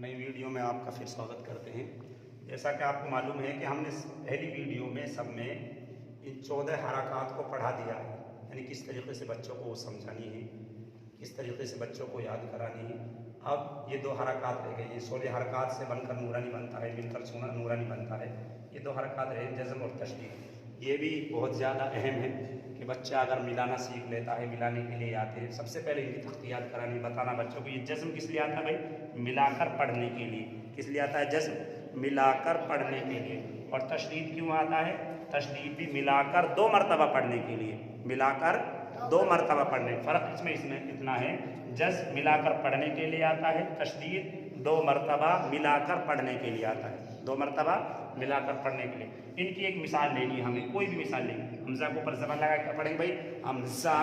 نئی ویڈیو میں آپ کا پھر سواگت کرتے ہیں۔ جیسا کہ آپ کو معلوم ہے کہ ہم نے پہلی ویڈیو میں سب میں ان 14 حرکات کو پڑھا دیا ہے، یعنی کس طریقے سے بچوں کو وہ سمجھانی ہے، کس طریقے سے بچوں کو یاد کرانی ہے۔ اب یہ 2 حرکات رہ گئے، یہ 16 حرکات سے بن کر نورانی بنتا ہے، مل کر نورانی بنتا ہے۔ یہ 2 حرکات رہے، جزم اور تشدید۔ یہ بھی بہت زیادہ اہم ہے کہ بچہ اگر ملانا سیکھ لیتا ہے، ملانے کے لیے آتے ہیں، سب سے پہلے ان کی تختیات کرانی، بتانا بچوں کو یہ جزم کس لیے آتا ہے بھائی؟ ملا کر پڑھنے کے لیے۔ کس لیے آتا ہے جزم؟ ملا کر پڑھنے کے لیے۔ اور تشدید کیوں آتا ہے؟ تشدید بھی ملا کر 2 مرتبہ پڑھنے کے لیے، ملا کر 2 مرتبہ پڑھنے۔ فرق اس میں اتنا ہے، جزم ملا کر پڑھنے کے لیے آتا ہے، تشدید 2 مرتبہ ملا کر پڑھنے کے لیے آتا ہے، 2 مرتبہ ملا کر پڑھنے کے لیے۔ ان کی ایک مثال لینی ہے ہمیں، کوئی بھی مثال لینی ہے۔ حمزہ کے اوپر زبر لگا کر پڑھیں گے بھائی، حمزہ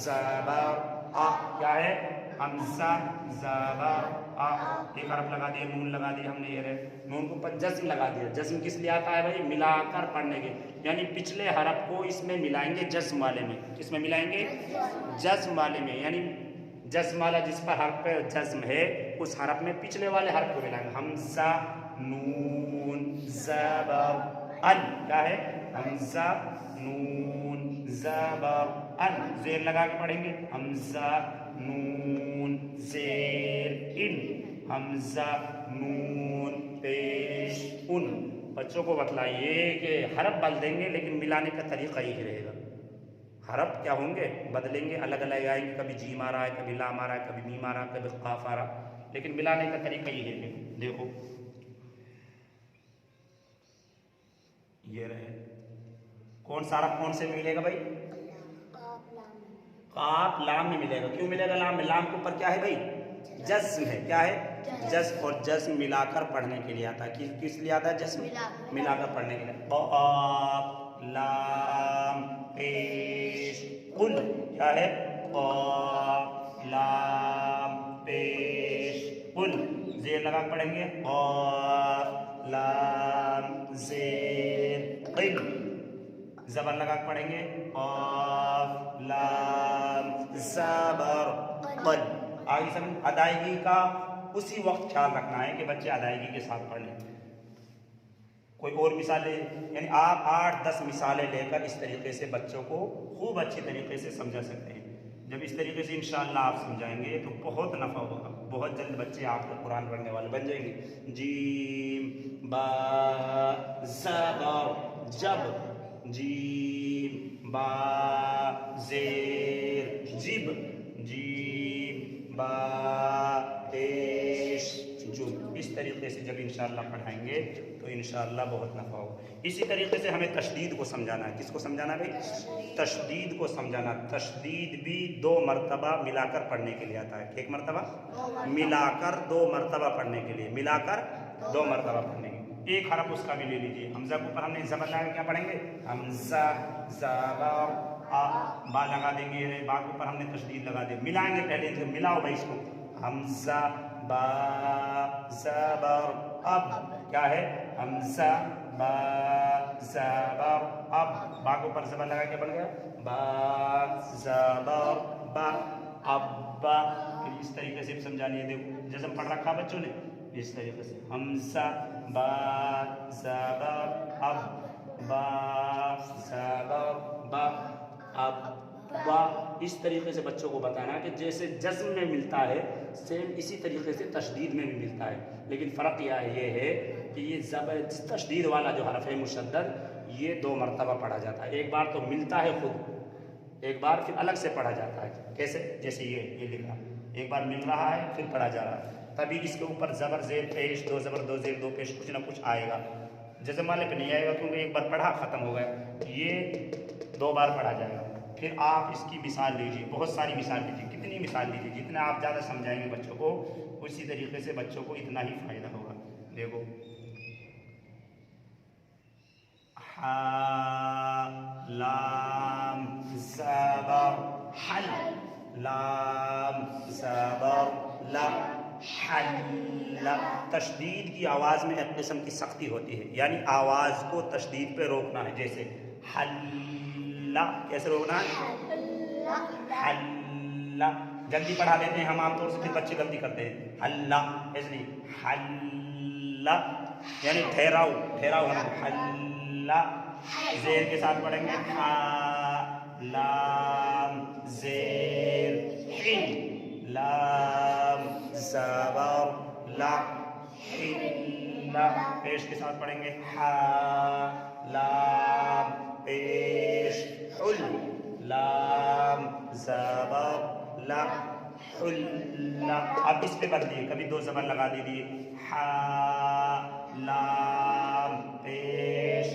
زبر آ، کیا ہے؟ حمزہ زبر آ، ایک حرف لگا دیا، نون لگا دیا ہم نے، یہ رہے نون کے اوپر جزم لگا دیا۔ جزم کس لیے آتا ہے بھائی؟ ملا کر پڑھنے کے، یعنی پچھلے حرف کو اس میں ملائیں گے جزم والے میں۔ کس میں ملائیں گے؟ جزم والے میں، یعنی جزم والا جس پر حرف پہ جزم ہے اس حرف میں پچھلے والے حرف کو ملائیں گے۔ حمزہ نون زبر ان، کیا ہے؟ حمزہ نون زبر ان، زیر لگا کے پڑھیں گے، حمزہ نون زیر ان، حمزہ نون پیش ان۔ بچوں کو بتلائیے کہ حرف بدل دیں گے لیکن ملانے کا طریقہ یہی رہے گا۔ حرف کیا ہوں گے؟ بدلیں گے، الگ الگ آئیں گے، کبھی جیم آ رہا ہے، کبھی لام آ رہا ہے، کبھی میم آ رہا ہے، کبھی قاف آ رہا ہے، لیکن ملانے کا طریقہ یہی ہے۔ دیکھو یہ رہے، کون سا حرف کون سے ملے گا بھائی؟ قاف لام میں ملے گا۔ کیوں ملے گا لام میں؟ لام کے اوپر کیا ہے بھائی؟ جزم ہے، کیا ہے؟ جزم، اور جزم ملا کر پڑھنے کے لیے آتا ہے۔ کس لیے آتا ہے جزم؟ ملا کر پڑھنے کے لیے۔ قاف لام پیش قل، کیا ہے؟ قاف لام پیش قل، زیر لگا کر پڑھیں گے، قاف لام زیر قل، زبر لگا کر پڑھیں گے، قاف لام زبر قل۔ آگے سمجھ؟ ادائیگی کا اسی وقت خیال رکھنا ہے کہ بچے ادائیگی کے ساتھ پڑھ لیں۔ کوئی اور مثالیں، یعنی آپ 8-10 مثالیں لے کر اس طریقے سے بچوں کو خوب اچھی طریقے سے سمجھا سکتے ہیں۔ جب اس طریقے سے انشاءاللہ آپ سمجھائیں گے تو بہت نفع ہوگا، بہت جلد بچے آپ کو قرآن پڑھنے والے بن جائیں گے۔ جیم با زبر جب، جیم با زیر جب، جیم با پیش جب۔ اس طریقے سے جب انشاءاللہ پڑھائیں گے تو انشاءاللہ بہت نفع ہوگا۔ اسی طریقے سے ہمیں تشدید کو سمجھانا ہے۔ کس کو سمجھانا ہے بھائی؟ تشدید کو سمجھانا۔ تشدید بھی 2 مرتبہ ملا کر پڑھنے کے لیے آتا ہے۔ ایک مرتبہ ملا کر 2 مرتبہ پڑھنے کے لیے، ملا کر 2 مرتبہ پڑھنے کے لیے۔ ایک حرف اس کا بھی لے لیجیے، حمزہ کے اوپر ہم نے زبر لگا کے کیا پڑھیں گے؟ حمزہ زبر آ، با لگا دیں گے، با کے اوپر ہم نے تشدید لگا دی، ملائیں گے پہلے، ملاؤ بھائی اس کو، حمزہ با زبر اب، کیا ہے؟ حمزہ با زبر اب، با کے اوپر زبر لگا کے بن گیا، با زبر با ابا۔ پھر اس طریقے سے سمجھانی ہے، دیکھو جزم پڑھ رکھا بچوں نے، اس طریقے سے حمزہ با زبر اب، با زبر با اب با۔ اس طریقے سے بچوں کو بتانا ہے کہ جیسے جزم میں ملتا ہے سیم اسی طریقے سے تشدید میں بھی ملتا ہے، لیکن فرق یہ ہے کہ یہ تشدید والا جو حرف ہے مشدد، یہ 2 مرتبہ پڑھا جاتا ہے۔ ایک بار تو ملتا ہے خود، ایک بار پھر الگ سے پڑھا جاتا ہے۔ کیسے؟ جیسے یہ لکھا، ایک بار مل رہا ہے پھر پڑھا جا رہا ہے، تبھی اس کے اوپر زبر زیر پیش، 2 زبر 2 زیر 2 پیش، کچھ نہ کچھ آئے گا۔ جزم والے پہ نہیں آئے گا کیونکہ ایک بار پڑھا ختم ہو گیا، یہ 2 بار پڑھا جائے گا۔ پھر آپ اس کی مثال لیجیے، بہت ساری مثال لیجیے، کتنی مثال لیجیے، جتنا آپ زیادہ سمجھائیں گے بچوں کو اسی طریقے سے بچوں کو اتنا ہی فائدہ ہوگا۔ دیکھو ہا لام زبر حل، لام زبر لا حل۔ تشدید کی آواز میں ایک قسم کی سختی ہوتی ہے، یعنی آواز کو تشدید پہ روکنا ہے، جیسے حل، کیسے روکنا ہے؟ حل، جلدی پڑھا دیتے ہیں ہم عام طور سے، پھر بچے غلطی کرتے ہیں. حلا ایسے نہیں، حلا یعنی ٹھہراؤ ٹھہراؤ ہے. حلا زیر کے ساتھ پڑھیں گے، ہا لام زیر حل، لام زبر لا، حلا پیش کے ساتھ پڑھیں گے، ہا لام پیش حل، لام زبر لا حلا. اب اس پہ بدلیے، کبھی 2 زبر لگا دیجیے، ہا لام پیش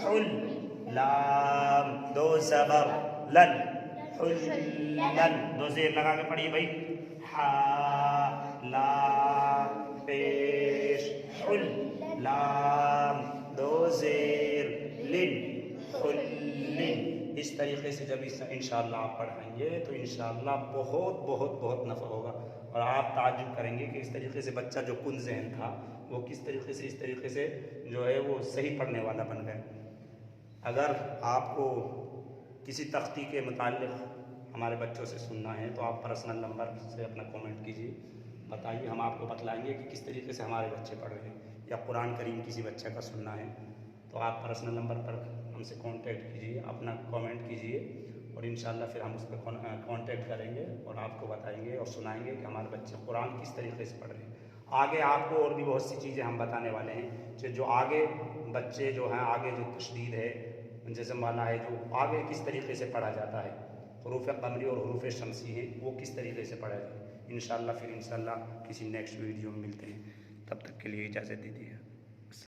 حل، لام 2 زبر لل، حلل 2 زیر لگا کے پڑھیے بھائی، ہا لام پیش حل، لام 2 زیر لن، حلن. اس طریقے سے جب انشاءاللہ آپ پڑھائیں گے تو انشاءاللہ بہت بہت بہت نفع ہوگا، اور آپ تعجب کریں گے کہ اس طریقے سے بچہ جو کن ذہن تھا وہ کس طریقے سے اس طریقے سے جو ہے وہ صحیح پڑھنے والا بن گئے. اگر آپ کو کسی تختی کے متعلق ہمارے بچوں سے سننا ہے تو آپ پرسنل نمبر سے اپنا کومنٹ کیجیے، بتائیے، ہم آپ کو بتلائیں گے کہ کس طریقے سے ہمارے بچے پڑھ رہے ہیں. یا قرآن کریم کسی بچے کا سننا ہے تو آپ پرسنل نمبر پر ہم سے کانٹیکٹ کیجیے، اپنا کامنٹ کیجیے، اور انشاءاللہ پھر ہم اس پہ کانٹیکٹ کریں گے اور آپ کو بتائیں گے اور سنائیں گے کہ ہمارے بچے قرآن کس طریقے سے پڑھ رہے ہیں. آگے آپ کو اور بھی بہت سی چیزیں ہم بتانے والے ہیں کہ جو آگے بچے جو ہیں، آگے جو تشدید ہے، جزم والا ہے، جو آگے کس طریقے سے پڑھا جاتا ہے، حروف قمری اور حروف شمسی ہیں وہ کس طریقے سے پڑھا جائے. انشاءاللہ پھر انشاءاللہ کسی نیکسٹ ویڈیو میں ملتے ہیں، تب تک کے لیے اجازت دیجیے.